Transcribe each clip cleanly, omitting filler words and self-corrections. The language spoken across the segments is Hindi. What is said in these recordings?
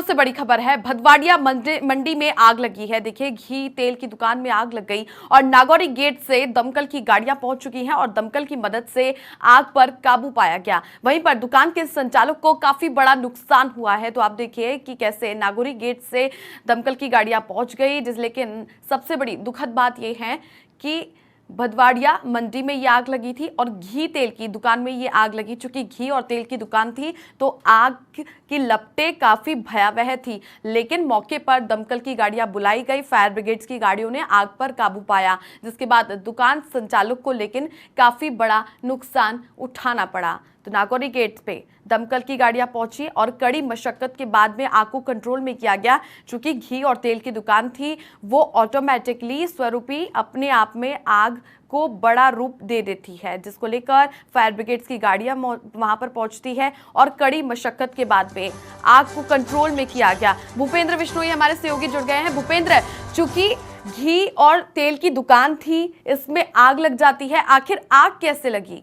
सबसे बड़ी खबर है, भदवाड़िया मंडी में आग लगी है। देखिए, घी तेल की दुकान में आग लग गई और नागौरी गेट से दमकल की गाड़ियां पहुंच चुकी हैं और दमकल की मदद से आग पर काबू पाया गया। वहीं पर दुकान के संचालक को काफी बड़ा नुकसान हुआ है। तो आप देखिए कि कैसे नागौरी गेट से दमकल की गाड़ियां पहुंच गई। लेकिन सबसे बड़ी दुखद बात यह है कि भदवाड़िया मंडी में ये आग लगी थी और घी तेल की दुकान में ये आग लगी। चूंकि घी और तेल की दुकान थी तो आग की लपटें काफी भयावह थी, लेकिन मौके पर दमकल की गाड़ियां बुलाई गई। फायर ब्रिगेड्स की गाड़ियों ने आग पर काबू पाया, जिसके बाद दुकान संचालक को लेकिन काफी बड़ा नुकसान उठाना पड़ा। तो नागौरी गेट पे दमकल की गाड़ियां पहुंची और कड़ी मशक्कत के बाद में आग को कंट्रोल में किया गया। चूंकि घी और तेल की दुकान थी, वो ऑटोमेटिकली स्वरूपी अपने आप में आग को बड़ा रूप दे देती है, जिसको लेकर फायर ब्रिगेड्स की गाड़ियां वहां पर पहुंचती है और कड़ी मशक्कत के बाद में आग को कंट्रोल में किया गया। भूपेंद्र बिश्नोई हमारे सहयोगी जुड़ गए हैं। भूपेंद्र, चूंकि घी और तेल की दुकान थी, इसमें आग लग जाती है, आखिर आग कैसे लगी?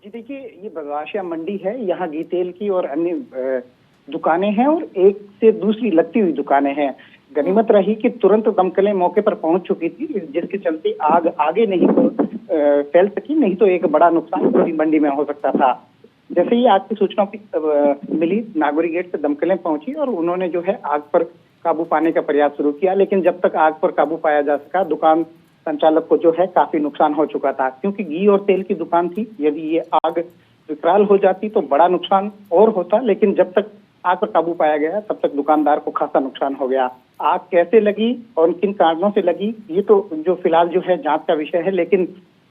जी देखिए, ये भदवाड़िया मंडी है। यहाँ घी तेल की और अन्य दुकानें हैं और एक से दूसरी लगती हुई दुकानें हैं। गनीमत रही कि तुरंत दमकलें मौके पर पहुंच चुकी थी, जिसके चलते आग आगे नहीं फैल सकी, नहीं तो एक बड़ा नुकसान पूरी मंडी में हो सकता था। जैसे ही आग की सूचना मिली, नागौरी गेट से दमकलें पहुंची और उन्होंने जो है आग पर काबू पाने का प्रयास शुरू किया। लेकिन जब तक आग पर काबू पाया जा सका, दुकान संचालक को जो है काफी नुकसान हो चुका था, क्योंकि घी और तेल की दुकान थी। यदि ये आग विकराल हो जाती तो बड़ा नुकसान और होता, लेकिन जब तक आग पर काबू पाया गया तब तक दुकानदार को खासा नुकसान हो गया। आग कैसे लगी और किन कारणों से लगी, ये तो जो फिलहाल जो है जांच का विषय है। लेकिन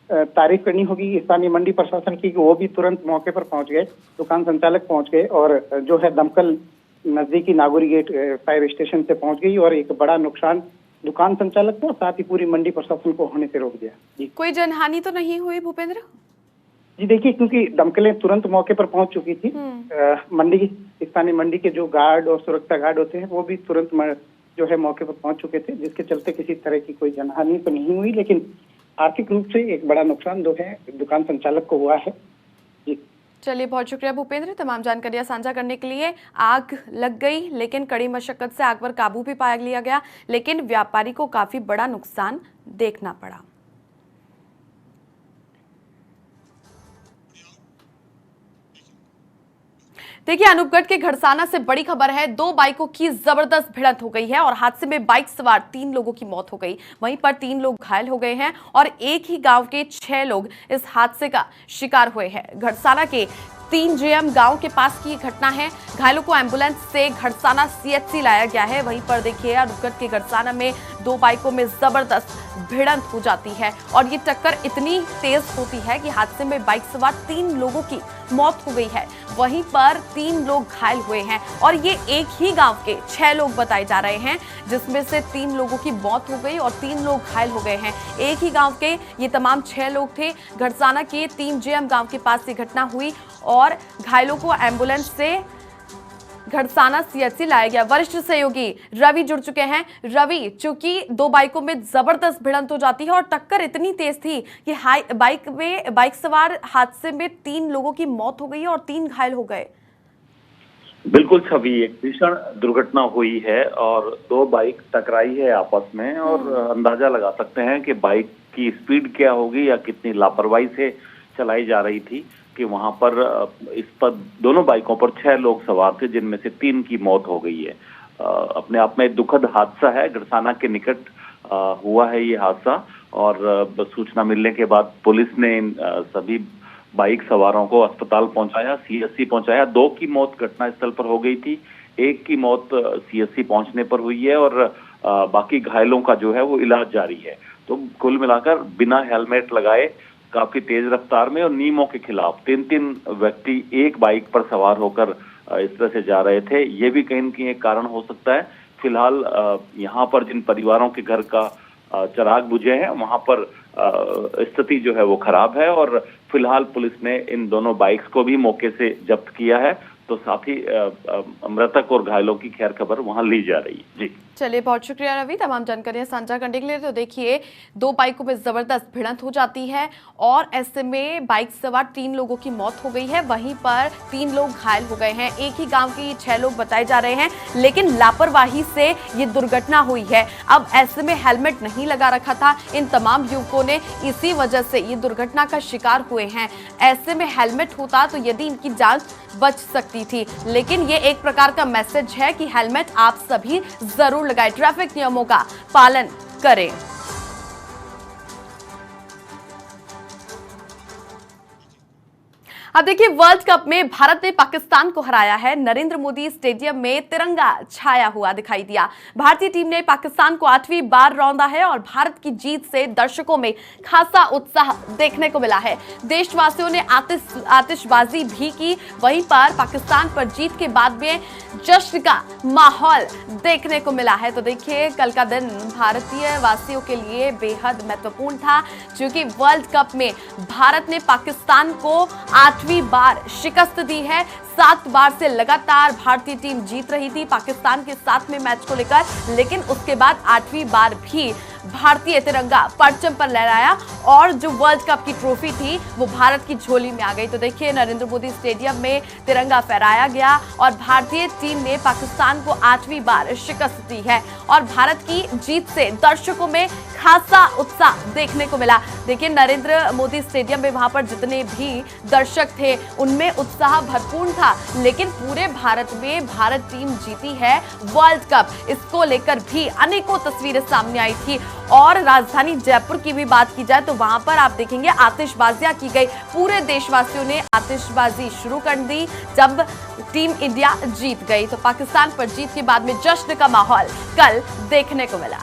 तारीफ करनी होगी स्थानीय मंडी प्रशासन की कि वो भी तुरंत मौके पर पहुंच गए, दुकान संचालक पहुंच गए और जो है दमकल नजदीकी नागौरी गेट फायर स्टेशन से पहुंच गई और एक बड़ा नुकसान दुकान संचालक को, साथ ही पूरी मंडी प्रशासन को होने से रोक दिया। जी, कोई जनहानि तो नहीं हुई भूपेंद्र? जी देखिए, क्योंकि दमकलें तुरंत मौके पर पहुंच चुकी थी। स्थानीय मंडी के जो गार्ड और सुरक्षा गार्ड होते हैं वो भी तुरंत जो है मौके पर पहुंच चुके थे, जिसके चलते किसी तरह की कोई जनहानि तो नहीं हुई, लेकिन आर्थिक रूप से एक बड़ा नुकसान जो है दुकान संचालक को हुआ है। जी, चलिए, बहुत शुक्रिया भूपेंद्र तमाम जानकारियां साझा करने के लिए। आग लग गई, लेकिन कड़ी मशक्कत से आग पर काबू भी पा लिया गया, लेकिन व्यापारी को काफी बड़ा नुकसान देखना पड़ा। देखिए, अनूपगढ़ के घड़साना से बड़ी खबर है। दो बाइकों की जबरदस्त भिड़ंत हो गई है और हादसे में बाइक सवार 3 लोगों की मौत हो गई। वहीं पर 3 लोग घायल हो गए हैं और एक ही गांव के 6 लोग इस हादसे का शिकार हुए हैं। घड़साना के 3 जेएम गांव के पास की घटना है। घायलों को एम्बुलेंस से घड़साना सीएचसी लाया गया है। वहीं पर देखिए, अनूपगढ़ के घड़साना में 2 बाइकों में जबरदस्त भिड़ंत हो जाती है और ये टक्कर इतनी तेज होती है कि हादसे में बाइक सवार 3 लोगों की मौत हो गई है। वहीं पर 3 लोग घायल हुए हैं और ये एक ही गांव के 6 लोग बताए जा रहे हैं, जिसमें से 3 लोगों की मौत हो गई और 3 लोग घायल हो गए हैं। एक ही गांव के ये तमाम 6 लोग थे। घड़साना के 3 जेएम गांव के पास ये घटना हुई और घायलों को एम्बुलेंस से घड़साना सीएचसी लाया गया। वरिष्ठ सहयोगी रवि जुड़ चुके हैं। रवि, चूंकि 2 बाइकों में जबरदस्त भिड़ंत हो जाती है और टक्कर इतनी तेज थी कि बाइक सवार हादसे में 3 लोगों की मौत हो गई और 3 घायल हो गए। बिल्कुल छवि, एक भीषण दुर्घटना हुई है और 2 बाइक टकराई है आपस में और अंदाजा लगा सकते हैं कि बाइक की स्पीड क्या होगी या कितनी लापरवाही से चलाई जा रही थी कि वहां पर इस पर दोनों बाइकों पर 6 लोग सवार थे, जिनमें से 3 की मौत हो गई है। अपने आप में दुखद हादसा है। घड़साना के निकट हुआ है ये हादसा और सूचना मिलने के बाद पुलिस ने सभी बाइक सवारों को अस्पताल पहुंचाया, सीएचसी पहुंचाया। 2 की मौत घटनास्थल पर हो गई थी, 1 की मौत सीएचसी पहुंचने पर हुई है और बाकी घायलों का जो है वो इलाज जारी है। तो कुल मिलाकर बिना हेलमेट लगाए, काफी तेज रफ्तार में और नियमों के खिलाफ 3 व्यक्ति एक बाइक पर सवार होकर इस तरह से जा रहे थे। ये भी कहीं न कहीं एक कारण हो सकता है। फिलहाल यहाँ पर जिन परिवारों के घर का चिराग बुझे हैं, वहां पर स्थिति जो है वो खराब है और फिलहाल पुलिस ने इन दोनों बाइक्स को भी मौके से जब्त किया है। तो साथ ही मृतक और घायलों की खैर खबर वहां ली जा रही है। जी चलिए, बहुत शुक्रिया रवि तमाम जानकारियां साझा करने के लिए। तो देखिए, दो बाइकों में जबरदस्त भिड़ंत हो जाती है और ऐसे में बाइक सवार 3 लोगों की मौत हो गई है, वहीं पर 3 लोग घायल हो गए हैं। एक ही गांव के 6 लोग बताए जा रहे हैं, लेकिन लापरवाही से ये दुर्घटना हुई है। अब ऐसे में हेलमेट नहीं लगा रखा था इन तमाम युवकों ने, इसी वजह से ये दुर्घटना का शिकार हुए हैं। ऐसे में हेलमेट होता तो यदि इनकी जान बच सकती थी, लेकिन ये एक प्रकार का मैसेज है कि हेलमेट आप सभी जरूर लगाएं, ट्रैफिक नियमों का पालन करें। अब देखिए, वर्ल्ड कप में भारत ने पाकिस्तान को हराया है। नरेंद्र मोदी स्टेडियम में तिरंगा छाया हुआ दिखाई दिया। भारतीय टीम ने पाकिस्तान को 8वीं बार रौंदा है और भारत की जीत से दर्शकों में खासा उत्साह देखने को मिला है। देशवासियों ने आतिशबाजी भी की, वहीं पर पाकिस्तान पर जीत के बाद में जश्न का माहौल देखने को मिला है। तो देखिए, कल का दिन भारतीय वासियों के लिए बेहद महत्वपूर्ण था, क्योंकि वर्ल्ड कप में भारत ने पाकिस्तान को 8वीं बार शिकस्त दी है। 7 बार से लगातार भारतीय टीम जीत रही थी पाकिस्तान के साथ में मैच को लेकर, लेकिन उसके बाद 8वीं बार भी भारतीय तिरंगा परचम पर लहराया और जो वर्ल्ड कप की ट्रॉफी थी वो भारत की झोली में आ गई। तो देखिए, नरेंद्र मोदी स्टेडियम में तिरंगा फहराया गया और भारतीय टीम ने पाकिस्तान को 8वीं बार शिकस्त दी है और भारत की जीत से दर्शकों में खासा उत्साह देखने को मिला। देखिए, नरेंद्र मोदी स्टेडियम में वहां पर जितने भी दर्शक थे उनमें उत्साह भरपूर था, लेकिन पूरे भारत में भारत टीम जीती है वर्ल्ड कप, इसको लेकर भी अनेकों तस्वीरें सामने आई थी। और राजधानी जयपुर की भी बात की जाए तो वहां पर आप देखेंगे आतिशबाजियां की गई, पूरे देशवासियों ने आतिशबाजी शुरू कर दी जब टीम इंडिया जीत गई। तो पाकिस्तान पर जीत के बाद में जश्न का माहौल कल देखने को मिला।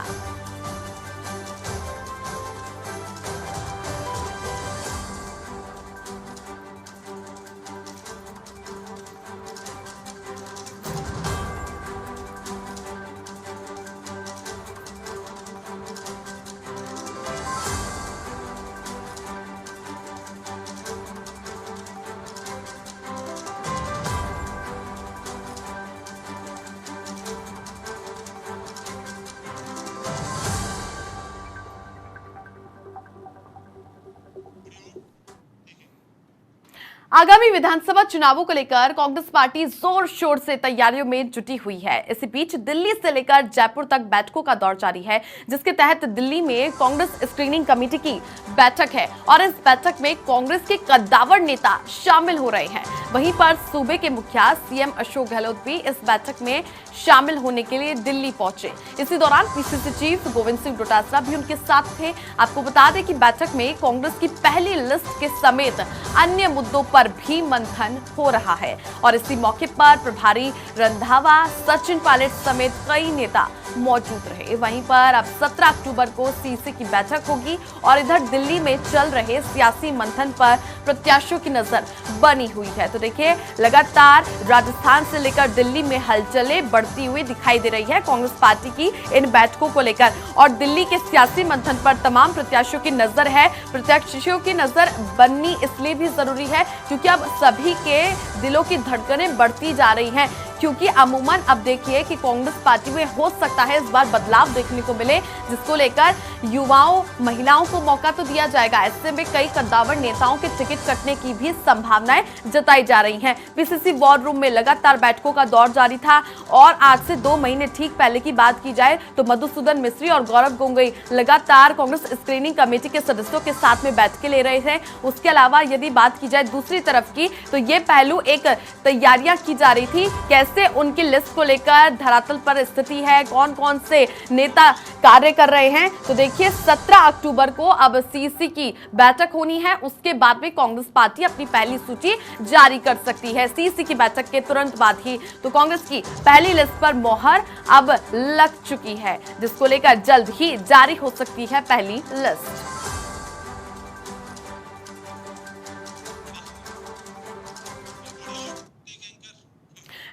आगामी विधानसभा चुनावों को लेकर कांग्रेस पार्टी जोर शोर से तैयारियों में जुटी हुई है। इसी बीच दिल्ली से लेकर जयपुर तक बैठकों का दौर जारी है, जिसके तहत दिल्ली में कांग्रेस स्क्रीनिंग कमेटी की बैठक है और इस बैठक में कांग्रेस के कद्दावर नेता शामिल हो रहे हैं। वहीं पर सूबे के मुखिया सीएम अशोक गहलोत भी इस बैठक में शामिल होने के लिए दिल्ली पहुंचे। इसी दौरान पीसीसी चीफ गोविंद सिंह डोटासरा भी उनके साथ थे। आपको बता दें कि बैठक में कांग्रेस की पहली लिस्ट के समेत अन्य मुद्दों पर भी मंथन हो रहा है और इसी मौके पर प्रभारी रंधावा, सचिन पायलट समेत कई नेता मौजूद रहे। वहीं पर अब 17 अक्टूबर को सीसी की बैठक होगी और इधर दिल्ली में चल रहे सियासी मंथन पर प्रत्याशियों की नजर बनी हुई है। तो देखिए, लगातार राजस्थान से लेकर दिल्ली में हलचलें बढ़ती हुई दिखाई दे रही है कांग्रेस पार्टी की इन बैठकों को लेकर और दिल्ली के सियासी मंथन पर तमाम प्रत्याशियों की नजर है। प्रत्याशियों की नजर बननी इसलिए भी जरूरी है क्योंकि अब सभी के दिलों की धड़कनें बढ़ती जा रही हैं, क्योंकि अमूमन अब देखिए कि कांग्रेस पार्टी में हो सकता है इस बार बदलाव देखने को मिले, जिसको लेकर युवाओं, महिलाओं को मौका तो दिया जाएगा। ऐसे में कई कद्दावर नेताओं के टिकट कटने की भी संभावनाएं जताई जा रही हैं। पीसीसी वॉर रूम में लगातार बैठकों का दौर जारी था और आज से 2 महीने ठीक पहले की बात की जाए तो मधुसूदन मिस्त्री और गौरव गोगोई लगातार कांग्रेस स्क्रीनिंग कमेटी के सदस्यों के साथ में बैठकें ले रहे थे। उसके अलावा यदि बात की जाए दूसरी तरफ की तो ये पहलू एक तैयारियां की जा रही थी, कैसे उनकी लिस्ट को लेकर धरातल पर स्थिति है, कौन कौन से नेता कार्य कर रहे हैं। तो देखिए, 17 अक्टूबर को अब सीसी की बैठक होनी है, उसके बाद में कांग्रेस पार्टी अपनी पहली सूची जारी कर सकती है। सीसी की बैठक के तुरंत बाद ही तो कांग्रेस की पहली लिस्ट पर मोहर अब लग चुकी है, जिसको लेकर जल्द ही जारी हो सकती है पहली लिस्ट।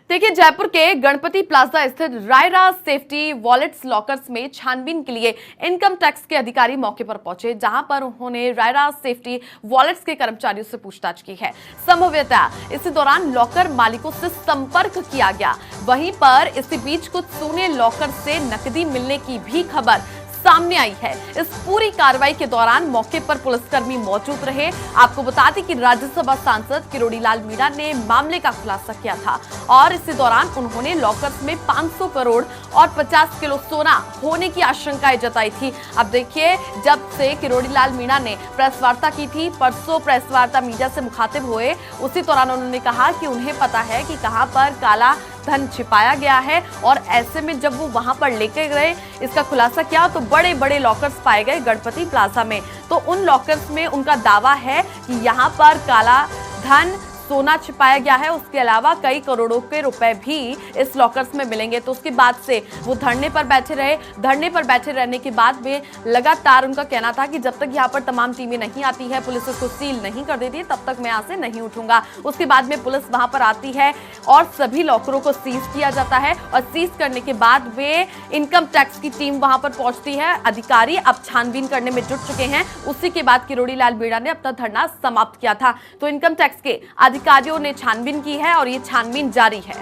देखिए, जयपुर के गणपति प्लाजा स्थित रायरा सेफ्टी वॉलेट्स लॉकर्स में छानबीन के लिए इनकम टैक्स के अधिकारी मौके पर पहुंचे, जहां पर उन्होंने रायरा सेफ्टी वॉलेट्स के कर्मचारियों से पूछताछ की है। संभवतः इसी दौरान लॉकर मालिकों से संपर्क किया गया। वहीं पर इसी बीच कुछ सोने लॉकर से नकदी मिलने की भी खबर सामने आई है। इस पूरी कार्रवाई के दौरान मौके पर पुलिसकर्मी मौजूद रहे। आपको बता दें कि राज्यसभा सांसद किरोड़ी लाल मीणा ने मामले का खुलासा किया था और इसी दौरान उन्होंने लॉकर्स में 500 करोड़ और 50 किलो सोना होने की आशंकाएं जताई थी। अब देखिए, जब से किरोड़ी लाल मीणा ने प्रेस वार्ता की थी, परसों प्रेस वार्ता मीडिया से मुखातिब हुए, उसी दौरान उन्होंने कहा कि उन्हें पता है कि कहां पर काला धन छिपाया गया है और ऐसे में जब वो वहां पर लेके गए, इसका खुलासा किया तो बड़े बड़े लॉकर्स पाए गए गणपति प्लाजा में। तो उन लॉकर्स में उनका दावा है कि यहाँ पर काला धन, सोना छिपाया गया है। उसके अलावा कई करोड़ों के रुपए भी इस लॉकर्स में मिलेंगे। तो उसके बाद से वो धरने पर बैठे रहे। धरने पर बैठे रहने के बाद में लगातार उनका कहना था कि जब तक यहाँ पर तमाम टीमें नहीं आती है, पुलिस उसको सील नहीं कर देती, तब तक मैं यहाँ से नहीं उठूंगा। उसके बाद में पुलिस वहां पर आती है और सभी लॉकरों को सीज किया जाता है और सीज करने के बाद में इनकम टैक्स की टीम वहां पर पहुंचती है। अधिकारी अब छानबीन करने में जुट चुके हैं। उसी के बाद किरोड़ी लाल मीणा ने अपना धरना समाप्त किया था। तो इनकम टैक्स के अधिकारियों ने छानबीन की है और ये छानबीन जारी है।